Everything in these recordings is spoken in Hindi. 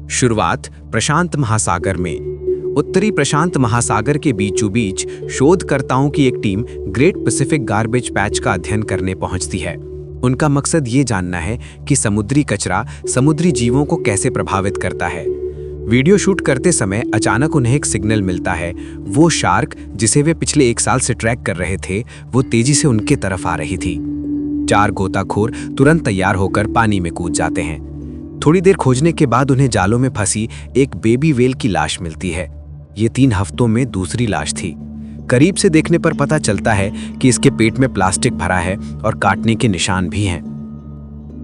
शुरुआत प्रशांत महासागर में। उत्तरी प्रशांत महासागर के बीचों बीच शोधकर्ताओं की एक team great Pacific garbage patch का अध्ययन करने पहुंचती है। उनका मकसद ये जानना है कि समुद्री कचरा समुद्री जीवों को कैसे प्रभावित करता है। वीडियो शूट करते समय अचानक उन्हें एक सिग्नल मिलता है। वो शार्क जिसे वे पिछले 1 साल से ट्रैक कर रहे थे, वो तेजी से उनके तरफ आ रही थी। 4 गोताखोर तुरंत तैयार होकर पानी में कूद जाते हैं। थोड़ी देर खोजने के बाद उन्हें जालों में फंसी एक बेबी वेल की लाश मिलती है। ये 3 हफ्तों में दूसरी लाश थी। करीब से देखने पर पता चलता है कि इसके पेट में प्लास्टिक भरा है और काटने के निशान भी हैं।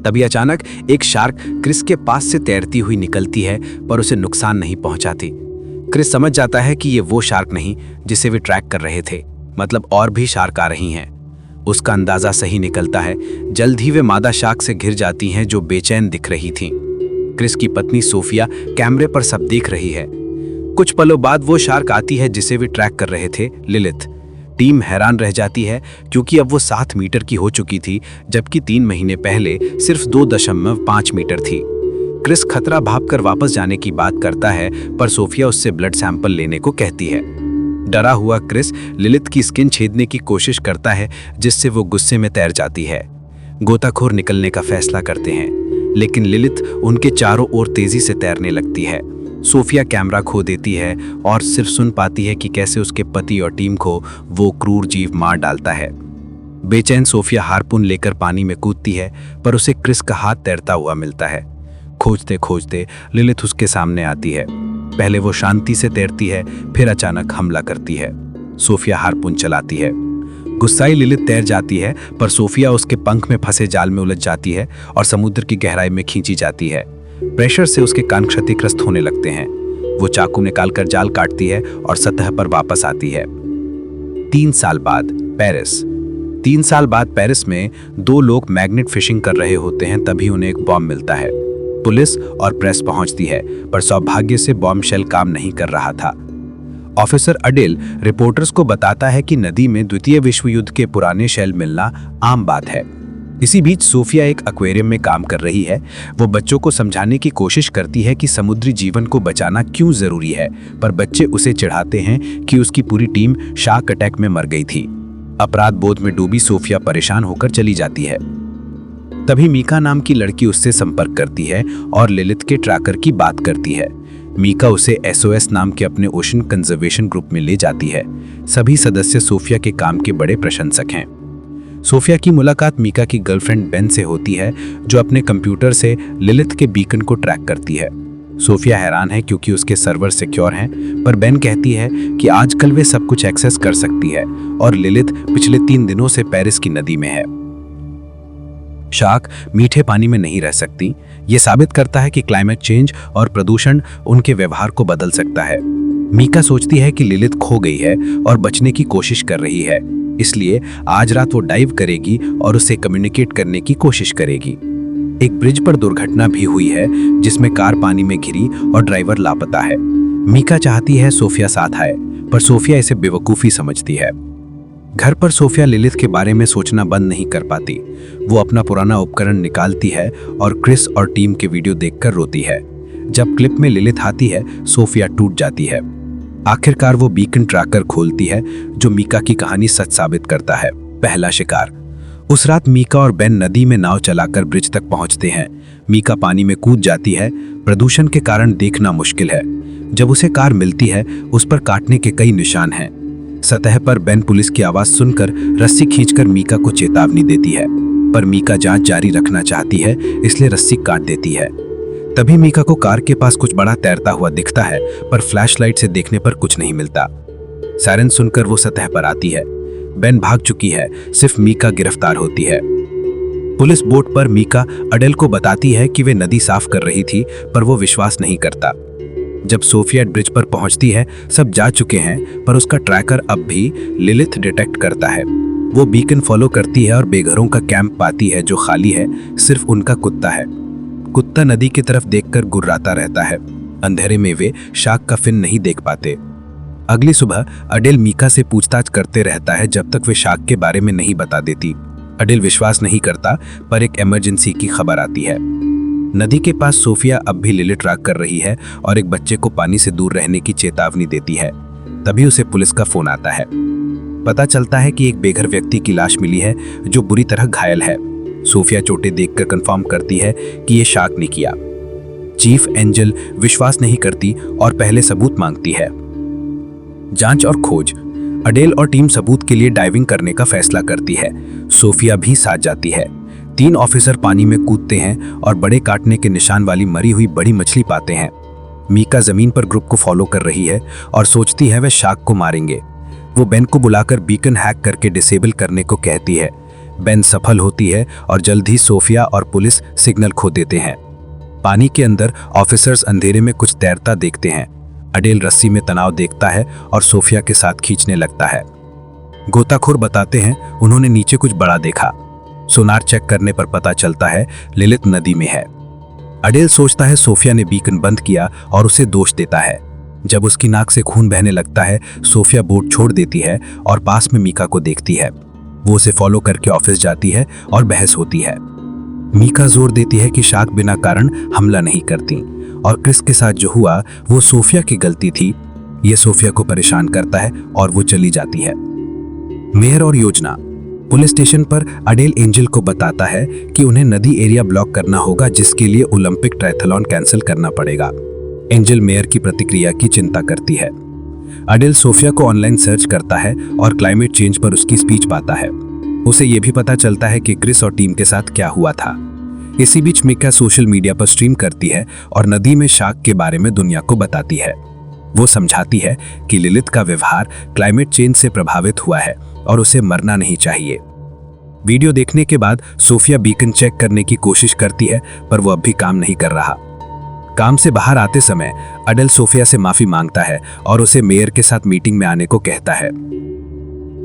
तभी अचानक एक शार्क क्रिस के पास से तैरती हुई निकलती है, पर उसे नुकसान नहीं पहुंचाती। क्रिस समझ जाता है कि ये वो शार्क नहीं जिसे वे ट्रैक कर रहे थे, मतलब और भी शार्क आ रही हैं। उसका अंदाजा सही निकलता है। जल्द ही वे मादा शार्क से घिर जाती हैं, जो बेचैन दिख रही थीं। क्रिस की पत्नी सोफिया कैमरे पर सब देख रही है। कुछ पलों बाद वो शार्क आती है जिसे वे ट्रैक कर रहे थे, लिलिथ। टीम हैरान रह जाती है क्योंकि अब वो 7 मीटर की हो चुकी थी, जबकि 3 महीने पहले सिर्फ 2.5 मीटर थी। क्रिस खतरा भांपकर वापस जाने की बात करता है, पर सोफिया उससे ब्लड सैंपल लेने को कहती है। डरा हुआ क्रिस लिलिथ की स्किन छेदने की कोशिश करता है, जिससे वो गुस्से में तैर जाती है। गोताखोर निकलने का फैसला करते हैं, लेकिन लिलिथ उनके चारों ओर तेजी से तैरने लगती है। सोफिया कैमरा खो देती है और सिर्फ सुन पाती है कि कैसे उसके पति और टीम को वो क्रूर जीव मार डालता है। बेचैन सोफिया हार्पून लेकर पानी में कूदती है, पर उसे क्रिस का हाथ तैरता हुआ मिलता है। खोजते खोजते लिलिथ उसके सामने आती है। पहले वो शांति से तैरती है, फिर अचानक हमला करती है। सोफिया हार्पून चलाती है। गुस्साई लिलिथ तैर जाती है, पर सोफिया उसके पंख में फंसे जाल में उलझ जाती है और समुद्र की गहराई में खींची जाती है। प्रेशर से उसके कान क्षतिग्रस्त होने लगते हैं। वो चाकू निकालकर जाल काटती है और सतह पर वापस आती है। 3 साल बाद पेरिस। 3 साल बाद पेरिस में 2 लोग मैग्नेट फिशिंग कर रहे होते हैं, तभी उन्हें एक बॉम्ब मिलता है। पुलिस और प्रेस पहुंचती है, पर सौभाग्य से बॉम्ब शेल काम नहीं कर रहा था। ऑफिसर अडेल रिपोर्टर्स को बताता है कि नदी में द्वितीय विश्व युद्ध के पुराने शेल मिलना आम बात है। इसी बीच सोफिया एक एक्वेरियम में काम कर रही है। वो बच्चों को समझाने की कोशिश करती है कि समुद्री जीवन को बचाना क्यों जरूरी है, पर बच्चे उसे चिढ़ाते हैं कि उसकी पूरी टीम शार्क अटैक में मर गई थी। अपराध बोध में डूबी सोफिया परेशान होकर चली जाती है। तभी मीका नाम की लड़की उससे संपर्क करती है और लिलिथ के ट्रैकर की बात करती है। मीका उसे SOS नाम के अपने ओशन कंजर्वेशन ग्रुप में ले जाती है। सभी सदस्य सोफिया के काम के बड़े प्रशंसक हैं। सोफिया की मुलाकात मीका की गर्लफ्रेंड बेन से होती है, जो अपने कंप्यूटर से लिलिथ के बीकन को ट्रैक करती है। सोफिया हैरान है क्योंकि उसके सर्वर सिक्योर हैं, पर बेन कहती है कि आजकल वे सब कुछ एक्सेस कर सकती है और लिलिथ पिछले 3 दिनों से पेरिस की नदी में है। शार्क मीठे पानी में नहीं रह सकती। ये साबित करता है कि क्लाइमेट चेंज और प्रदूषण उनके व्यवहार को बदल सकता है। मीका सोचती है कि लिलिथ खो गई है और बचने की कोशिश कर रही है, इसलिए आज रात वो डाइव करेगी और उससे कम्युनिकेट करने की कोशिश करेगी। एक ब्रिज पर दुर्घटना भी हुई है, जिसमें कार पानी में घिरी और ड्राइवर लापता है। मीका चाहती है सोफिया साथ आए, पर सोफिया इसे बेवकूफ़ी समझती है। घर पर सोफिया लिलिथ के बारे में सोचना बंद नहीं कर पाती। वो अपना पुराना उपकरण निकालती है और क्रिस और टीम के वीडियो देखकर रोती है। जब क्लिप में लिलिथ आती है, सोफिया टूट जाती है। आखिरकार वो बीकन ट्रैकर खोलती है, जो मीका की कहानी सच साबित करता है। पहला शिकार। उस रात मीका और बेन नदी में नाव चलाकर ब्रिज तक पहुंचते हैं। मीका पानी में कूद जाती है। प्रदूषण के कारण देखना मुश्किल है। जब उसे कार मिलती है, उस पर काटने के कई निशान हैं। सतह पर बेन पुलिस की आवाज सुनकर रस्सी खींचकर मीका को चेतावनी देती है, पर मीका जांच जारी रखना चाहती है, इसलिए रस्सी काट देती है। तभी मीका को कार के पास कुछ बड़ा तैरता हुआ दिखता है, पर फ्लैशलाइट से देखने पर कुछ नहीं मिलता। सायरन सुनकर वो सतह पर आती है। बेन भाग चुकी है, सिर्फ मीका गिरफ्तार होती है। पुलिस बोट पर मीका अडेल को बताती है कि वे नदी साफ कर रही थी, पर वो विश्वास नहीं करता। जब सोफिया ब्रिज पर पहुंचती है, सब जा चुके हैं, पर उसका ट्रैकर अब भी लिलिथ डिटेक्ट करता है। वो बीकन फॉलो करती है और बेघरों का कैंप पाती है, जो खाली है, सिर्फ उनका कुत्ता है। कुत्ता नदी की तरफ देखकर गुर्राता रहता है। अंधेरे में वे शार्क का फिन नहीं देख पाते। अगली सुबह अडेल मीका से पूछताछ करते रहता है, जब तक वे शार्क के बारे में नहीं बता देती। अडेल विश्वास नहीं करता, पर एक इमरजेंसी की खबर आती है। नदी के पास सोफिया अब भी लिलिट ट्रैक कर रही है और एक बच्चे को पानी से दूर रहने की चेतावनी देती है। तभी उसे पुलिस का फोन आता है। पता चलता है कि एक बेघर व्यक्ति की लाश मिली है जो बुरी तरह घायल है। सोफिया चोटें देखकर कंफर्म करती है कि यह शार्क ने किया। चीफ एंजल विश्वास नहीं करती और पहले सबूत मांगती है। जांच और खोज। अडेल और टीम सबूत के लिए डाइविंग करने का फैसला करती है। सोफिया भी साथ जाती है। 3 ऑफिसर पानी में कूदते हैं और बड़े काटने के निशान वाली मरी हुई बड़ी मछली पाते हैं। मीका जमीन पर ग्रुप को फॉलो कर रही है और सोचती है वे शार्क को मारेंगे। वो बेन को बुलाकर बीकन हैक करके डिसेबल करने को कहती है। बेन सफल होती है और जल्द ही सोफिया और पुलिस सिग्नल खो देते हैं। पानी के अंदर ऑफिसर्स अंधेरे में कुछ तैरता देखते हैं। अडेल रस्सी में तनाव देखता है और सोफिया के साथ खींचने लगता है। गोताखोर बताते हैं उन्होंने नीचे कुछ बड़ा देखा। सोनार चेक करने पर पता चलता है लिलित नदी में है। अडेल सोचता है सोफिया ने बीकन बंद किया और उसे दोष देता है। जब उसकी नाक से खून बहने लगता है, सोफिया बोट छोड़ देती है और पास में मीका को देखती है। वो उसे फॉलो करके ऑफिस जाती है और बहस होती है। मीका जोर देती है कि शार्क बिना कारण हमला नहीं करती और क्रिस के साथ जो हुआ वो सोफिया की गलती थी। ये सोफिया को परेशान करता है और वो चली जाती है। मेयर और योजना। पुलिस स्टेशन पर अडेल एंजल को बताता है कि उन्हें नदी एरिया ब्लॉक करना होगा, जिसके लिए ओलंपिक ट्रायथलॉन कैंसिल करना पड़ेगा। एंजल मेयर की प्रतिक्रिया की चिंता करती है। अडेल सोफिया को ऑनलाइन सर्च करता है और क्लाइमेट चेंज पर उसकी स्पीच पाता है। उसे यह भी पता चलता है कि क्रिस और टीम के साथ क्या हुआ था। इसी बीच मीका सोशल मीडिया पर स्ट्रीम करती है और नदी में शार्क के बारे में दुनिया को बताती है। वो समझाती है कि लिलित का व्यवहार क्लाइमेट चेंज से प्रभावित हुआ है और उसे मरना नहीं चाहिए। वीडियो देखने के बाद सोफिया बीकन चेक करने की कोशिश करती है, पर वो अब भी काम नहीं कर रहा। काम से बाहर आते समय अडेल सोफिया से माफी मांगता है और उसे मेयर के साथ मीटिंग में आने को कहता है।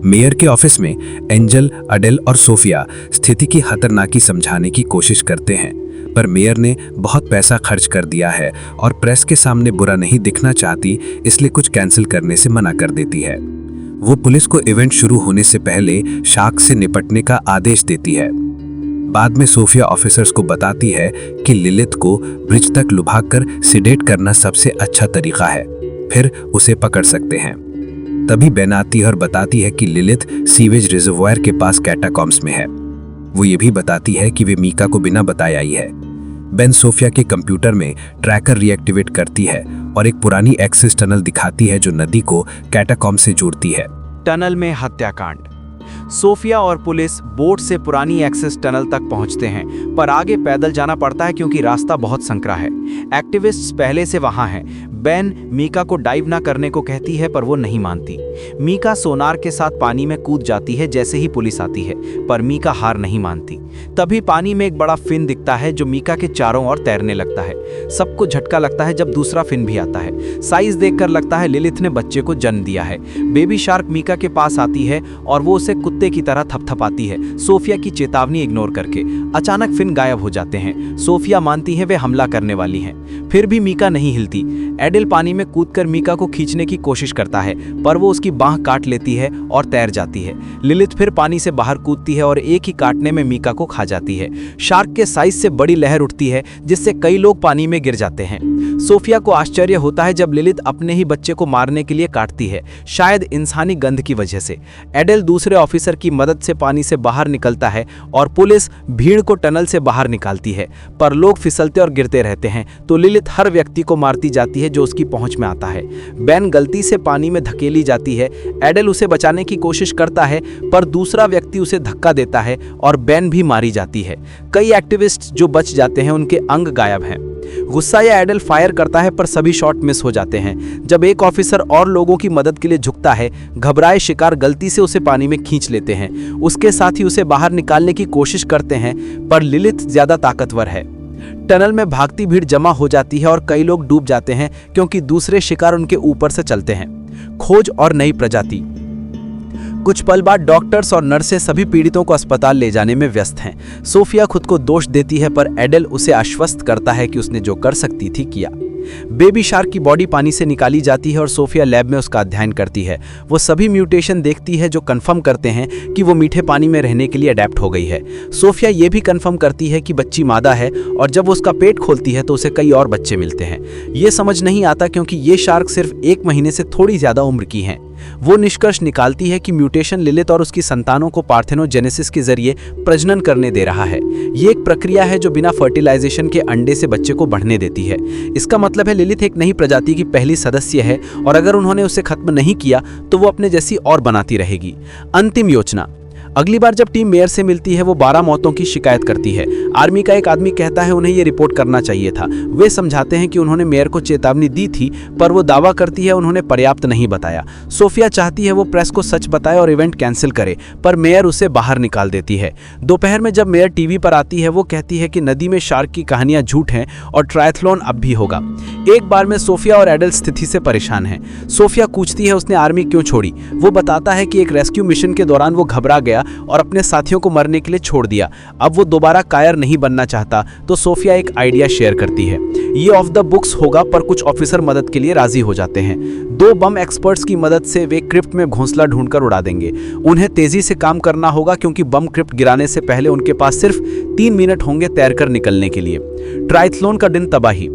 मेयर के ऑफिस में एंजल, अडेल और सोफिया स्थिति की खतरनाकी समझाने की कोशिश करते हैं, पर मेयर ने बहुत पैसा खर्च कर दिया है और प्रेस के सामने बुरा नहीं दिखना चाहती, इसलिए कुछ कैंसिल करने से मना कर देती है। वो पुलिस को इवेंट शुरू होने से पहले शार्क से निपटने का आदेश देती है। बाद में सोफिया ऑफिसर्स को बताती है कि लिलित को ब्रिज तक लुभाकर सिडेट करना सबसे अच्छा तरीका है, फिर उसे पकड़ सकते हैं। तभी बेन आती है और बताती है कि लिलित सीवेज रिजर्वॉयर के पास कैटाकॉम्स में है। वो ये भी बताती है कि वे मीका को बिना बताए आई है। बेन सोफिया के कंप्यूटर में ट्रैकर रिएक्टिवेट करती है और एक पुरानी एक्सेस टनल दिखाती है जो नदी को कैटाकॉम से जोड़ती है। टनल में हत्याकांड। सोफिया और पुलिस बोट से पुरानी एक्सेस टनल तक पहुंचते हैं, पर आगे पैदल जाना पड़ता है क्योंकि रास्ता बहुत संकरा है। एक्टिविस्ट्स पहले से वहां हैं। बेन मीका को डाइव ना करने को कहती है, पर वो नहीं मानती। मीका सोनार के साथ पानी में कूद जाती है जैसे ही पुलिस आती है, पर मीका हार नहीं मानती। तभी पानी में एक बड़ा फिन दिखता है जो मीका के चारों ओर तैरने लगता है। सबको झटका लगता है जब दूसरा फिन भी आता है। साइज देखकर लगता है लिलित ने बच्चे को जन्म दिया है। बेबी शार्क मीका के पास आती है और वो उसे कुत्ते की तरह थपथपाती है, सोफिया की चेतावनी इग्नोर करके। अचानक फिन गायब हो जाते हैं। सोफिया मानती है वे हमला करने वाली हैं, फिर भी मीका नहीं हिलती। एडेल पानी में कूदकर मीका को खींचने की कोशिश करता है, पर वो उसकी बांह काट लेती है और तैर जाती है। लिलित फिर पानी से बाहर कूदती है और एक ही काटने में मीका को खा जाती है। शार्क के साइज से बड़ी लहर उठती है जिससे कई लोग पानी में गिर जाते हैं। सोफिया को आश्चर्य होता है जब लिलित अपने ही बच्चे को मारने के लिए काटती है, शायद इंसानी गंध की वजह से। एडेल दूसरे ऑफिसर की मदद से पानी से बाहर निकलता है और पुलिस भीड़ को टनल से बाहर निकालती है, पर लोग फिसलते और गिरते रहते हैं, तो लिलित हर व्यक्ति को मारती जाती है जो उसकी पहुंच में आता है। बेन गलती से पानी में धकेली जाती है। एडेल उसे बचाने की कोशिश करता है, पर दूसरा व्यक्ति उसे धक्का देता है और बेन भी मारी जाती है। कई एक्टिविस्ट जो बच जाते हैं उनके अंग गायब हैं। गुस्सा या एडेल फायर करता है, पर सभी शॉट मिस हो जाते हैं। जब एक ऑफिसर और लोगों की मदद के लिए झुकता है, घबराए शिकार गलती से उसे पानी में खींच लेते हैं। उसके साथ ही उसे बाहर निकालने की कोशिश करते हैं, पर लिलित ज्यादा ताकतवर है। टनल में भागती भीड़ जमा हो जाती है और कई लोग डूब जाते हैं क्योंकि दूसरे शिकार उनके ऊपर से चलते हैं। खोज और नई प्रजाति। कुछ पल बाद डॉक्टर्स और नर्सें सभी पीड़ितों को अस्पताल ले जाने में व्यस्त हैं। सोफिया खुद को दोष देती है, पर एडेल उसे आश्वस्त करता है कि उसने जो कर सकती थी किया। बेबी शार्क की बॉडी पानी से निकाली जाती है और सोफिया लैब में उसका अध्ययन करती है। वो सभी म्यूटेशन देखती है जो कंफर्म करते हैं कि वो मीठे पानी में रहने के लिए अडेप्ट हो गई है। सोफिया ये भी कंफर्म करती है कि बच्ची मादा है और जब वो उसका पेट खोलती है तो उसे कई और बच्चे मिलते हैं। ये समझ नहीं आता क्योंकि ये शार्क सिर्फ 1 महीने से थोड़ी ज्यादा उम्र की हैं। वो निष्कर्ष निकालती है कि म्यूटेशन लिलिथ और उसकी संतानों को पार्थेनोजेनेसिस के जरिए प्रजनन करने दे रहा है। ये एक प्रक्रिया है जो बिना फर्टिलाइजेशन के अंडे से बच्चे को बढ़ने देती है। इसका मतलब है लिलिथ एक नई प्रजाति की पहली सदस्य है और अगर उन्होंने उसे खत्म नहीं किया तो वो अपने जैसी और बनाती रहेगी। अंतिम योजना। अगली बार जब टीम मेयर से मिलती है वो 12 मौतों की शिकायत करती है। आर्मी का एक आदमी कहता है उन्हें ये रिपोर्ट करना चाहिए था। वे समझाते हैं कि उन्होंने मेयर को चेतावनी दी थी पर वो दावा करती है उन्होंने पर्याप्त नहीं बताया। सोफिया चाहती है वो प्रेस को सच बताए और इवेंट कैंसिल करे पर मेयर उसे बाहर निकाल देती है। दोपहर में जब मेयर टीवी पर आती है वो कहती है कि नदी में शार्क की कहानियां झूठ हैं और ट्रायथलॉन अब भी होगा। एक बार में सोफिया और एडल स्थिति से परेशान हैं। सोफिया पूछती है उसने आर्मी क्यों छोड़ी। वो बताता है कि एक रेस्क्यू मिशन के दौरान वो घबरा गया और अपने साथियों को मरने के लिए छोड़ दिया। अब वो दोबारा कायर नहीं बनना चाहता तो सोफिया एक आइडिया शेयर करती है। ये ऑफ द बुक्स होगा पर कुछ ऑफिसर मदद के लिए राजी हो जाते हैं। 2 बम एक्सपर्ट्स की मदद से वे क्रिप्ट में घोंसला ढूंढकर उड़ा देंगे। उन्हें तेजी से काम करना होगा क्योंकि बम क्रिप्ट गिराने से पहले उनके पास सिर्फ 3 मिनट होंगे तैरकर निकलने के लिए। ट्रायथलॉन का दिन तबाही।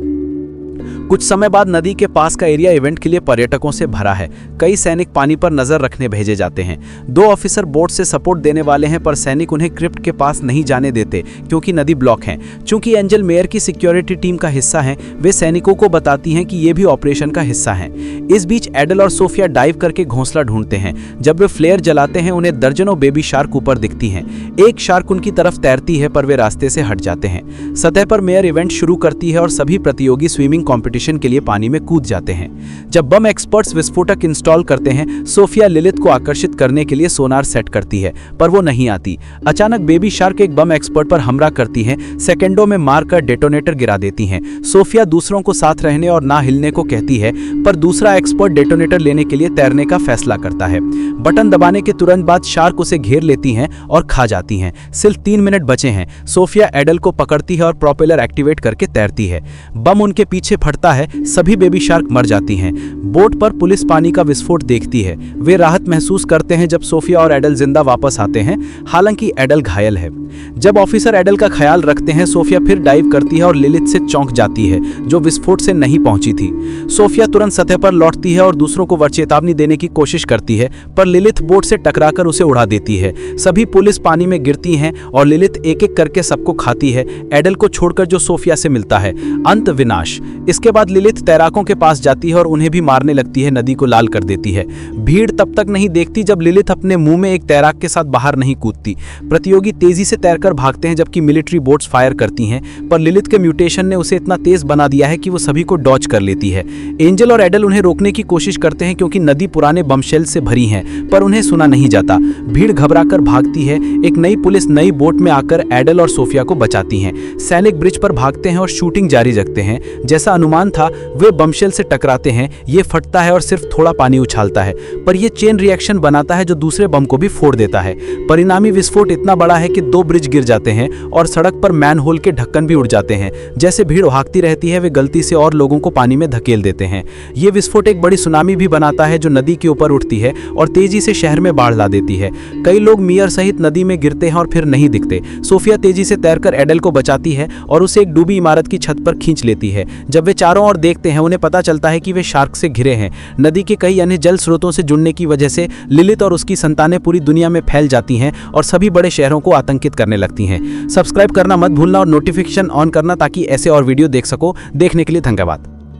कुछ समय बाद नदी के पास का एरिया इवेंट के लिए पर्यटकों से भरा है। कई सैनिक पानी पर नजर रखने भेजे जाते हैं। 2 ऑफिसर बोट से सपोर्ट देने वाले हैं पर सैनिक उन्हें क्रिप्ट के पास नहीं जाने देते क्योंकि नदी ब्लॉक है। चूंकि एंजल मेयर की सिक्योरिटी टीम का हिस्सा है वे सैनिकों को बताती हैं कि ये भी ऑपरेशन का हिस्सा है। इस बीच एडल और सोफिया डाइव करके घोंसला ढूंढते हैं। जब वे फ्लेयर जलाते हैं उन्हें दर्जनों बेबी शार्क ऊपर दिखती हैं। एक शार्क उनकी तरफ तैरती है पर वे रास्ते से हट जाते हैं। सतह पर मेयर इवेंट शुरू करती है और सभी प्रतियोगी स्विमिंग कॉम्पिटिशन के लिए पानी में कूद जाते हैं। जब बम एक्सपर्ट्स विस्फोटक इंस्टॉल करते हैं सोफिया लिलिथ को आकर्षित करने के लिए सोनार सेट करती है पर वो नहीं आती। अचानक बेबी शार्क एक बम एक्सपर्ट पर हमला करती है। सेकंडों में मारकर डेटोनेटर गिरा देती हैं। सोफिया दूसरों को साथ रहने और ना हिलने को कहती है पर दूसरा एक्सपर्ट डेटोनेटर लेने के लिए तैरने का फैसला करता है। बटन दबाने के तुरंत बाद शार्क उसे घेर लेती हैं और खा जाती हैं। सिर्फ 3 मिनट बचे हैं। सोफिया एडल को पकड़ती है और प्रोपेलर एक्टिवेट करके तैरती है। बम उनके पीछे फटता है। सभी बेबी शार्क मर जाती हैं। बोट पर पुलिस पानी का विस्फोट देखती है। वे राहत महसूस करते हैं जब सोफिया और एडल जिंदा वापस आते हैं। हालांकि एडल घायल है। जब ऑफिसर एडल का ख्याल रखते हैं सोफिया फिर डाइव करती है और लिलिथ से चौंक जाती है जो विस्फोट से नहीं पहुंची थी। सोफिया तुरंत सतह पर लौटती है और दूसरों को चेतावनी देने की कोशिश करती है पर लिलिथ बोट से टकराकर उसे उड़ा देती है। सभी पुलिस पानी में गिरती हैं और लिलिथ एक एक करके सबको खाती है एडल को छोड़कर जो सोफिया से मिलता है। अंत विनाश। इसके बाद लिलिथ तैराकों के पास जाती है और उन्हें भी मारने लगती है। नदी को लाल कर देती है। भीड़ तब तक नहीं देखती जब लिलिथ अपने मुंह में एक तैराक के साथ बाहर नहीं कूदती। प्रतियोगी तेजी से तैरकर भागते हैं जबकि मिलिट्री बोट्स फायर करती हैं पर लिलिथ के म्यूटेशन ने उसे इतना तेज बना दिया है कि वो सभी को डॉज कर लेती है। एंजल और एडल उन्हें रोकने की कोशिश करते हैं क्योंकि नदी पुराने बमशेल से भरी है पर उन्हें सुना नहीं जाता। भीड़ घबराकर भागती है। एक नई पुलिस नई बोट में आकर एडल और सोफिया को बचाती हैं। सैनिक ब्रिज पर भागते हैं और शूटिंग जारी रखते हैं। जैसा अनुमान था वे बमशेल से टकराते हैं। ये फटता है और सिर्फ थोड़ा पानी उछालता है पर यह चेन रिएक्शन बनाता है जो दूसरे बम को भी फोड़ देता है। परिणामी विस्फोट इतना बड़ा है कि 2 ब्रिज गिर जाते हैं और सड़क पर मैनहोल के ढक्कन भी उड़ जाते हैं। जैसे भीड़ भागती रहती है वे गलती से और लोगों को पानी में धकेल देते हैं। ये विस्फोट एक बड़ी सुनामी भी बनाता है जो नदी के ऊपर उठती है और तेजी से शहर में बाढ़ ला देती है। कई लोग मियर सहित नदी में गिरते हैं और फिर नहीं दिखते। सोफिया तेजी से तैरकर एडल को बचाती है और उसे एक डूबी इमारत की छत पर खींच लेती है। जब वे चारों ओर देखते हैं उन्हें पता चलता है कि वे शार्क से घिरे हैं। नदी के कई अन्य जल स्रोतों से जुड़ने की वजह से लिलिथ और उसकी संतानें पूरी दुनिया में फैल जाती हैं और सभी बड़े शहरों को आतंकित करने लगती हैं। सब्सक्राइब करना मत भूलना और नोटिफिकेशन ऑन करना ताकि ऐसे और वीडियो देख सको। देखने के लिए धन्यवाद।